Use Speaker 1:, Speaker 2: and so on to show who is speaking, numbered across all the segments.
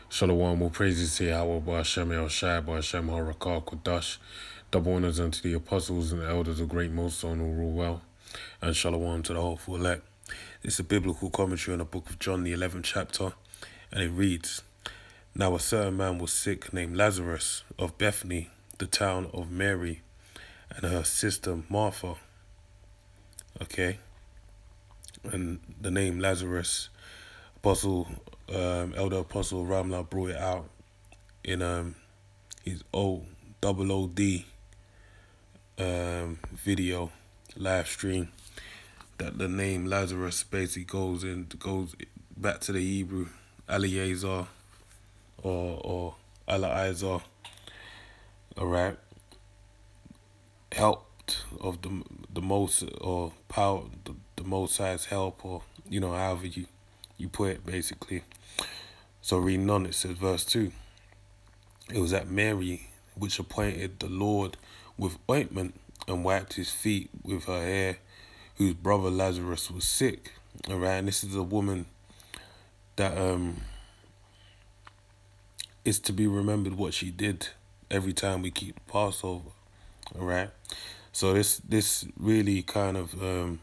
Speaker 1: Shalom, all praises to Yahweh, Ba'ashem El Shai, Ba'ashem Harakah, Kodash. Double honors unto the apostles and the elders of great most on who rule well. And shalom to the hopeful elect. It's a biblical commentary on the book of John, the 11th chapter, and it reads, Now a certain man was sick named Lazarus of Bethany, the town of Mary, and her sister Martha. Okay? And the name Lazarus, elder apostle Ramla brought it out in his OOD video live stream, that the name Lazarus basically goes back to the Hebrew Eliezer or Eliezer, alright, helped of the most, or power, the most high's help, or however you put it basically. So reading on, it says verse 2, it was at Mary which appointed the Lord with ointment and wiped his feet with her hair, whose brother Lazarus was sick. Alright, and this is a woman that is to be remembered what she did every time we keep the Passover. Alright. So this really kind of to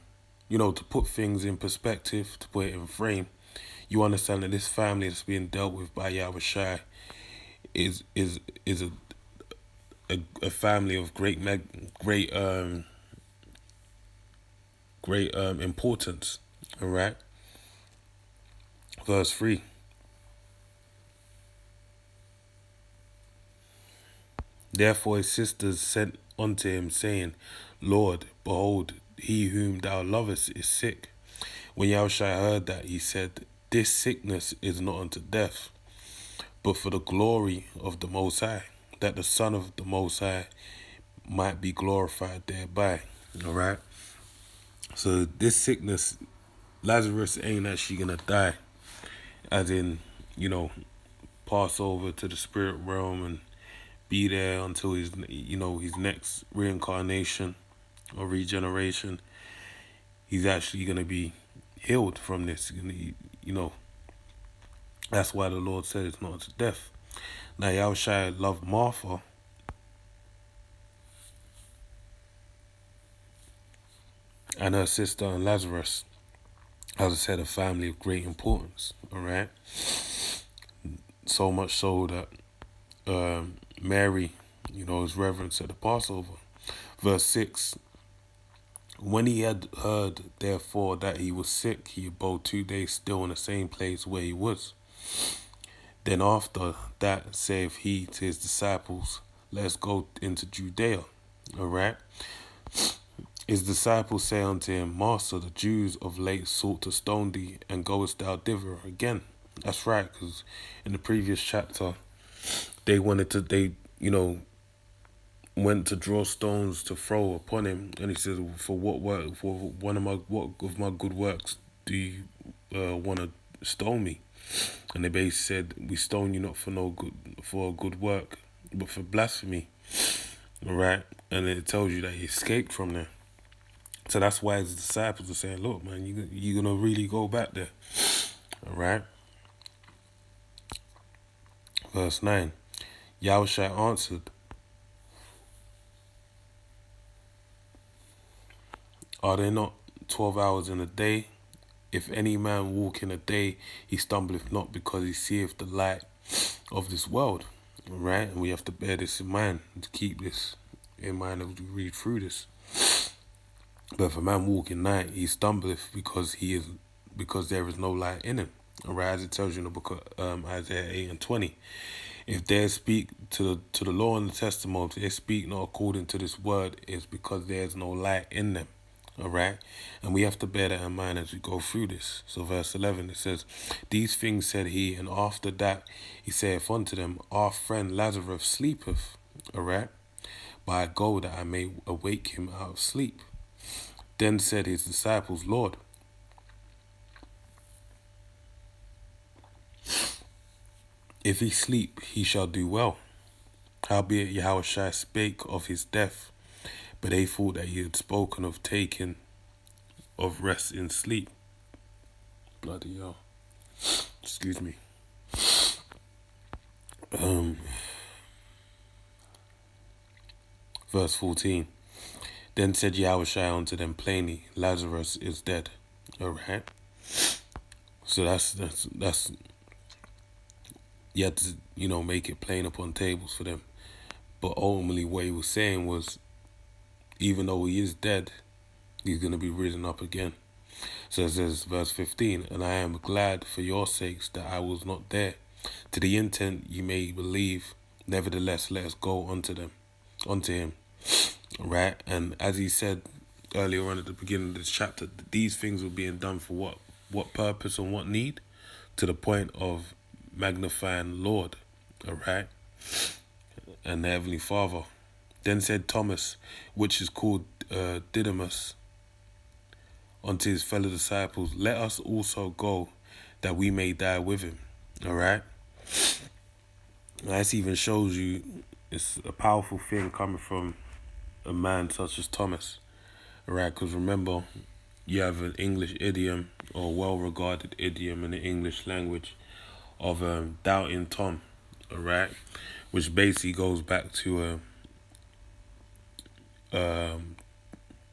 Speaker 1: put things in perspective, to put it in frame, you understand that this family that's being dealt with by Yahweh Shai is a family of great importance. All right. Verse 3. Therefore his sisters sent unto him, saying, Lord, behold, he whom thou lovest is sick. When Yahushua heard that, he said, This sickness is not unto death, but for the glory of the Most High, that the Son of the Most High might be glorified thereby. All right. So this sickness, Lazarus ain't actually gonna die, as in, pass over to the spirit realm and be there until his next reincarnation or regeneration. He's actually gonna be healed from this. That's why the Lord said it's not to death. Now Yahushua loved Martha, and her sister and Lazarus. As I said, a family of great importance. All right. So much so that Mary, is reverenced at the Passover. Verse 6. When he had heard, therefore, that he was sick, he abode 2 days still in the same place where he was. Then after that saith he to his disciples, Let us go into Judea. All right. His disciples say unto him, Master, the Jews of late sought to stone thee, and goest thou thither again? That's right, because in the previous chapter, they went to draw stones to throw upon him, and he says, For what of my good works do you want to stone me? And they basically said, We stone you not for a good work, but for blasphemy. All right, and it tells you that he escaped from there. So that's why his disciples are saying, Look, man, you're gonna really go back there. All right. Verse 9. Yahushua answered, Are there not 12 hours in a day? If any man walk in a day, he stumbleth not, because he seeth the light of this world. All right, and we have to bear this in mind, to keep this in mind as we read through this. But if a man walk in night, he stumbleth, because there is no light in him. All right, as it tells you in the book of Isaiah 8:20. If they speak to the law and the testimony, if they speak not according to this word, it's because there is no light in them. All right, and we have to bear that in mind as we go through this. So verse 11, it says, These things said he, and after that he saith unto them, Our friend Lazarus sleepeth. All right, but I go that I may awake him out of sleep. Then said his disciples, Lord, if he sleep, he shall do well. Howbeit Yahushua spake of his death, but they thought that he had spoken of taking of rest in sleep. Bloody hell. Excuse me. Um, verse 14. Then said Yahushua unto them plainly, Lazarus is dead. Alright? So that's you had to, make it plain upon tables for them. But ultimately what he was saying was, even though he is dead, he's gonna be risen up again. So it says verse 15, and I am glad for your sakes that I was not there, to the intent you may believe, nevertheless let us go unto him. Right? And as he said earlier on at the beginning of this chapter, these things were being done for what purpose and what need? To the point of magnifying Lord, alright, and the Heavenly Father. Then said Thomas, which is called Didymus, unto his fellow disciples, let us also go, that we may die with him. Alright? This even shows you it's a powerful thing coming from a man such as Thomas. Alright, because remember, you have an English idiom, or well-regarded idiom in the English language, of doubting Tom. Alright? Which basically goes back to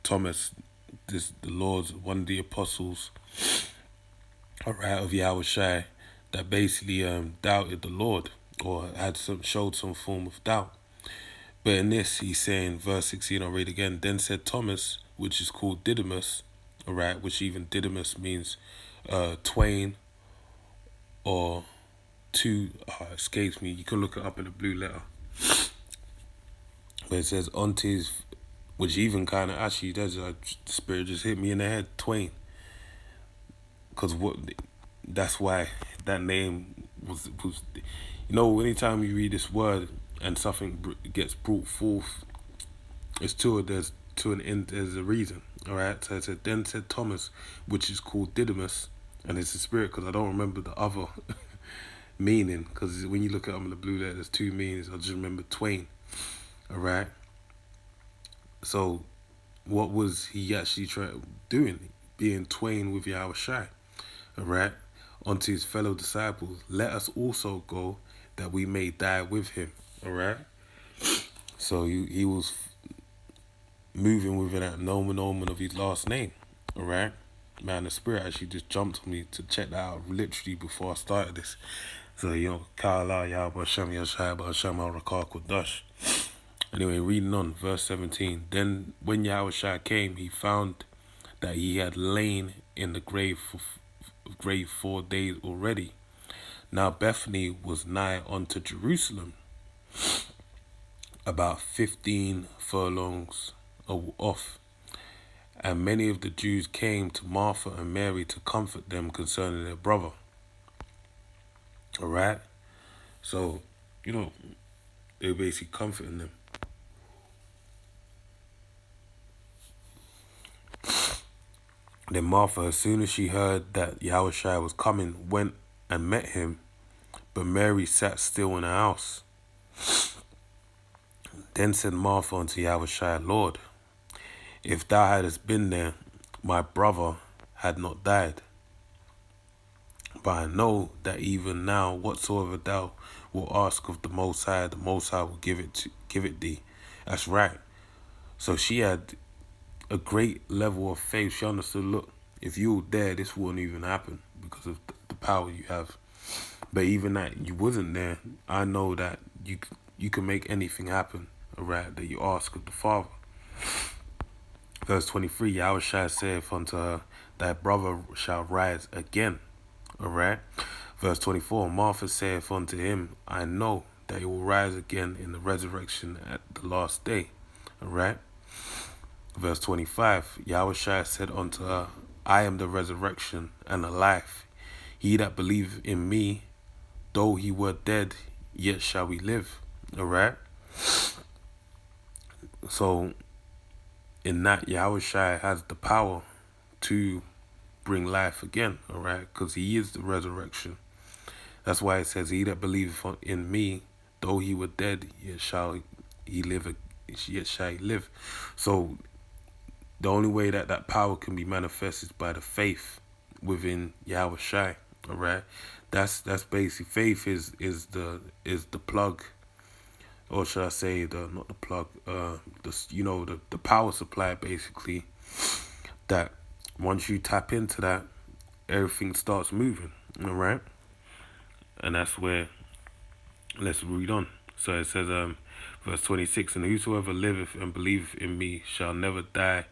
Speaker 1: Thomas, the Lord's, one of the apostles, alright, of Yahushua, that basically doubted the Lord, or showed some form of doubt. But in this, he's saying, verse 16, I'll read again. Then said Thomas, which is called Didymus, alright, which even Didymus means twain, or two, escapes me. You can look it up in the blue letter. But it says, unto his, which even kind of actually does, the Spirit just hit me in the head, twain. Because that's why that name was, anytime you read this word and something gets brought forth, it's there's a reason. All right. So it said, then said Thomas, which is called Didymus, and it's the Spirit, because I don't remember the other meaning, because when you look at them in the blue letter, there's two meanings. I just remember twain. All right. So what was he actually doing? Being twain with Yahushua. Alright, unto his fellow disciples, let us also go, that we may die with him. Alright, so he was moving within that nomen of his last name. Alright, man, the Spirit actually just jumped on me to check that out literally before I started this. So Kala Yahba Shem Yashai Shem Rakar Kodash. Anyway, reading on, verse 17. Then when Yahushua came, he found that he had lain in the grave 4 days already. Now Bethany was nigh unto Jerusalem, about 15 furlongs off. And many of the Jews came to Martha and Mary to comfort them concerning their brother. Alright? So, they were basically comforting them. Then Martha, as soon as she heard that Yahushua was coming, went and met him, but Mary sat still in the house. Then said Martha unto Yahushua, Lord, if thou hadst been there, my brother had not died. But I know that even now, whatsoever thou wilt ask of the Most High will give it thee. That's right. So she had a great level of faith. She understood, look, if you were there, this wouldn't even happen because of the power you have. But even that you wasn't there, I know that you can make anything happen, alright, that you ask of the Father. Verse 23, Yahushua saith unto her, thy brother shall rise again, alright. Verse 24, Martha saith unto him, I know that he will rise again in the resurrection at the last day, alright. Verse 25, Yahushua said unto her, I am the resurrection and the life. He that believeth in me, though he were dead, yet shall he live. Alright? So, in that, Yahushua has the power to bring life again. Alright? Because he is the resurrection. That's why it says, he that believeth in me, though he were dead, yet shall he live. So, the only way that power can be manifested is by the faith within Yahushua, alright? That's basically faith is the plug, or should I say the not the plug, the power supply basically, that once you tap into that, everything starts moving. All right, and that's where, let's read on. So it says, verse 26, and whosoever liveth and believeth in me shall never die.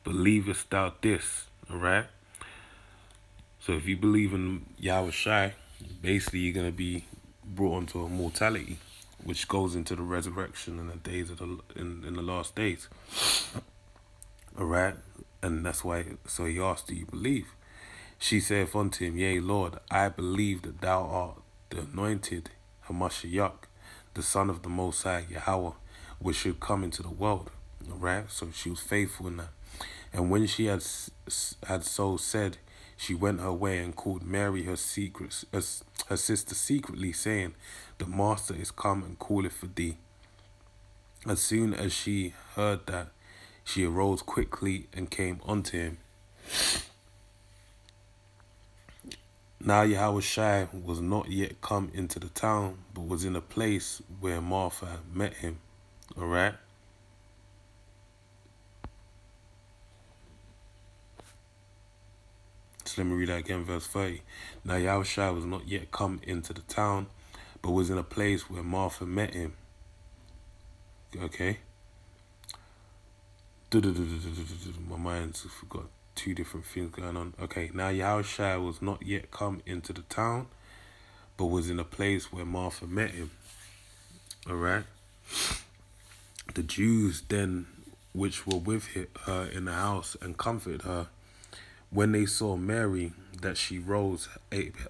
Speaker 1: Believest thou this? All right. So if you believe in Yahweh Shai, basically you're gonna be brought into immortality, which goes into the resurrection in the days of in the last days. All right, and that's why. So he asked, "Do you believe?" She saith unto him, Yea, Lord, I believe that thou art the anointed Hamashiach, the Son of the Most High Yahweh, which should come into the world. All right, so she was faithful in that. And when she had so said, she went her way and called Mary her her sister secretly, saying, The Master is come and calleth for thee. As soon as she heard that, she arose quickly and came unto him. Now Yahweh Shai was not yet come into the town, but was in a place where Martha had met him. All right. So let me read that again, verse 30. Now Yahweh Shai was not yet come into the town, but was in a place where Martha met him. Okay. My mind's got two different things going on. Okay. Now Yahweh Shai was not yet come into the town, but was in a place where Martha met him. All right. The Jews then, which were with her in the house and comforted her, when they saw Mary, that she rose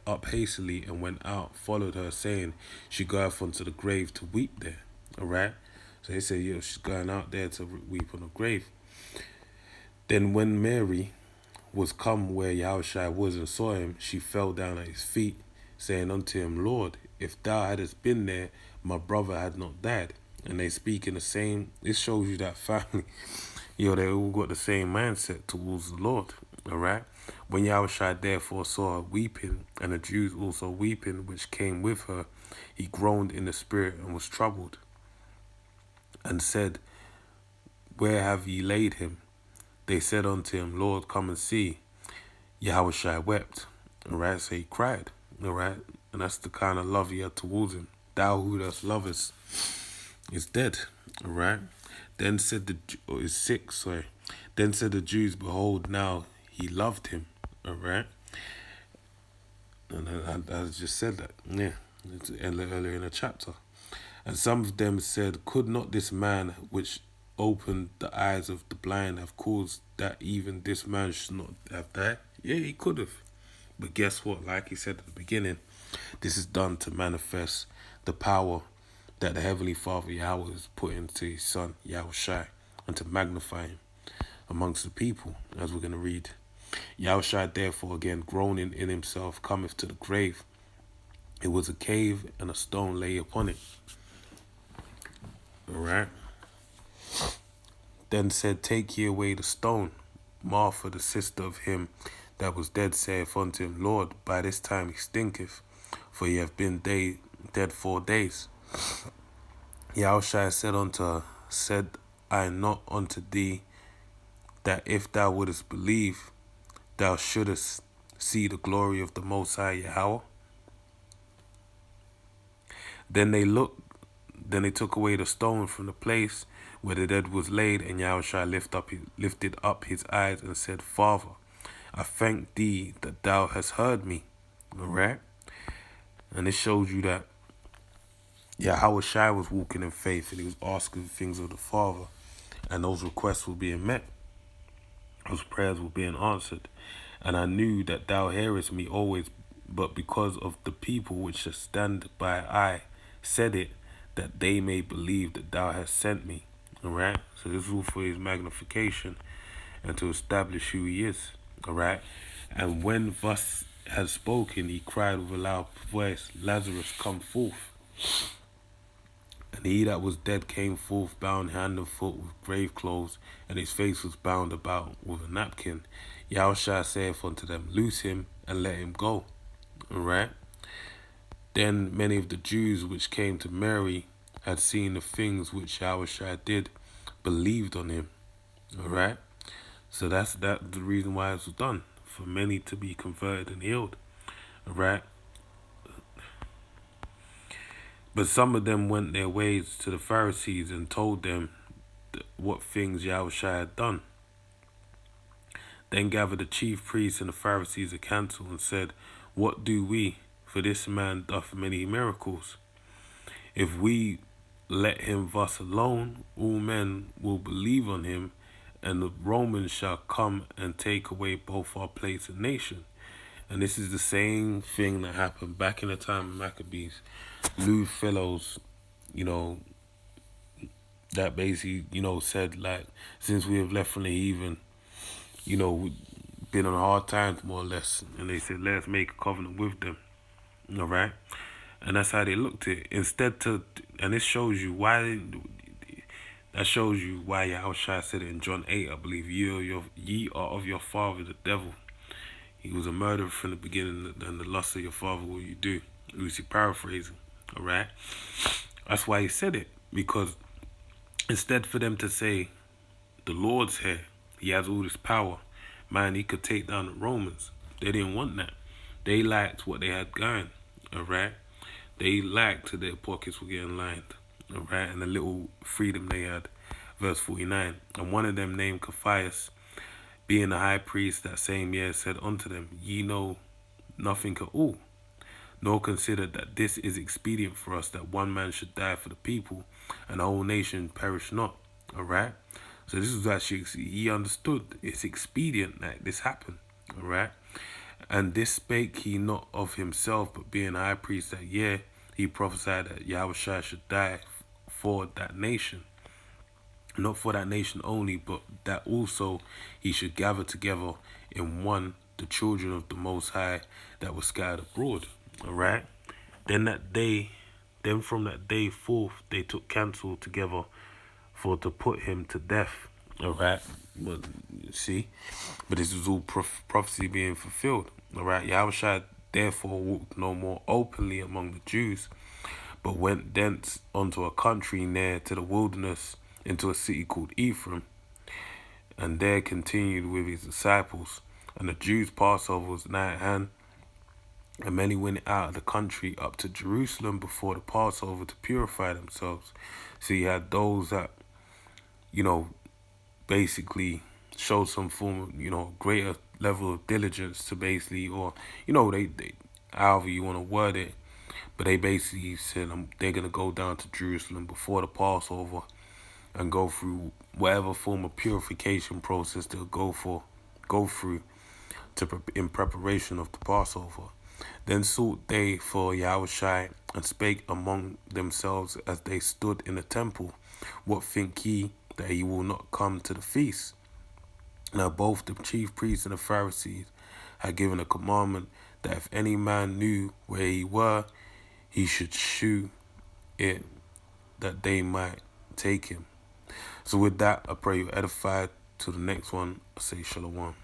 Speaker 1: up hastily and went out, followed her, saying, She goeth unto the grave to weep there. All right. So they said, she's going out there to weep on the grave. Then when Mary was come where Yahushua was and saw him, she fell down at his feet, saying unto him, Lord, if thou hadst been there, my brother had not died. And they speak in the same, this shows you that family, they all got the same mindset towards the Lord, all right? When Yahushua therefore saw her weeping, and the Jews also weeping, which came with her, he groaned in the spirit and was troubled, and said, Where have ye laid him? They said unto him, Lord, come and see. Yahushua wept, all right? So he cried, all right? And that's the kind of love he had towards him. Thou who dost lovest is dead, all right? Then said is sick, sorry. Then said the Jews, Behold, now he loved him, all right? And I just said that, yeah, earlier in the chapter. And some of them said, Could not this man which opened the eyes of the blind have caused that even this man should not have died? Yeah, he could have. But guess what? Like he said at the beginning, this is done to manifest the power that the Heavenly Father Yahweh has put into his Son, Yahweh Shai, and to magnify him amongst the people, as we're going to read. Yahweh Shai, therefore, again, groaning in himself, cometh to the grave. It was a cave, and a stone lay upon it. All right. Then said, Take ye away the stone. Martha, the sister of him that was dead, saith unto him, Lord, by this time he stinketh, for he hath been dead 4 days. Yahushua said unto her, Said I not unto thee, that if thou wouldest believe, thou shouldest see the glory of the Most High Yahweh? Then they took away the stone from the place where the dead was laid, and Yahushua lifted up his eyes and said, Father, I thank thee that thou hast heard me. All right? And it shows you that Yahushua was walking in faith, and he was asking things of the Father, and those requests were being met. Those prayers were being answered. And I knew that thou hearest me always, but because of the people which stand by, I said it, that they may believe that thou hast sent me. All right? So this is all for his magnification and to establish who he is. All right? And when thus had spoken, he cried with a loud voice, Lazarus, come forth. And he that was dead came forth, bound hand and foot with grave clothes, and his face was bound about with a napkin. Yahushua saith unto them, Loose him and let him go. All right? Then many of the Jews which came to Mary had seen the things which Yahushua did, believed on him. Alright? So that's the reason why it was done. For many to be converted and healed. Alright? But some of them went their ways to the Pharisees and told them what things Yahushua had done. Then gathered the chief priests and the Pharisees a council and said, What do we? For this man doth many miracles. If we let him thus alone, all men will believe on him, and the Romans shall come and take away both our place and nation. And this is the same thing that happened back in the time of Maccabees. Lou Fellows, that basically, said, like, since we have left from the heathen, we've been on hard times, more or less. And they said, let's make a covenant with them. All right? And that's how they looked at it. And this shows you why, Yahushua said it in John 8, I believe, ye are of your father, the devil. He was a murderer from the beginning, and the lust of your father will you do. Lucy paraphrasing, all right? That's why he said it, because instead for them to say, the Lord's here, he has all this power, man, he could take down the Romans. They didn't want that. They liked what they had going, all right? They liked their pockets were getting lined, all right? And the little freedom they had. Verse 49, and one of them named Caiaphas, being the high priest that same year, said unto them, Ye know nothing at all, nor consider that this is expedient for us, that one man should die for the people, and the whole nation perish not. Alright? So this was actually, he understood it's expedient that this happened. Alright? And this spake he not of himself, but being high priest that year, he prophesied that Yahushua should die for that nation. Not for that nation only, but that also he should gather together in one the children of the Most High that were scattered abroad. Alright? Then from that day forth, they took counsel together for to put him to death. Alright? But see? But this was all prophecy being fulfilled. Alright? Yahushua therefore walked no more openly among the Jews, but went thence unto a country near to the wilderness, into a city called Ephraim, and there continued with his disciples. And the Jews' Passover was nigh at hand, and many went out of the country up to Jerusalem before the Passover to purify themselves. So you had those that, basically showed some form of, greater level of diligence to basically, or, they however you want to word it, but they basically said they're going to go down to Jerusalem before the Passover and go through whatever form of purification process they'll go through in preparation of the Passover. Then sought they for Yahushua, and spake among themselves as they stood in the temple, What think ye, that he will not come to the feast? Now both the chief priests and the Pharisees had given a commandment that if any man knew where he were, he should shew it, that they might take him. So with that, I pray you're edified. To the next one, I say shalom.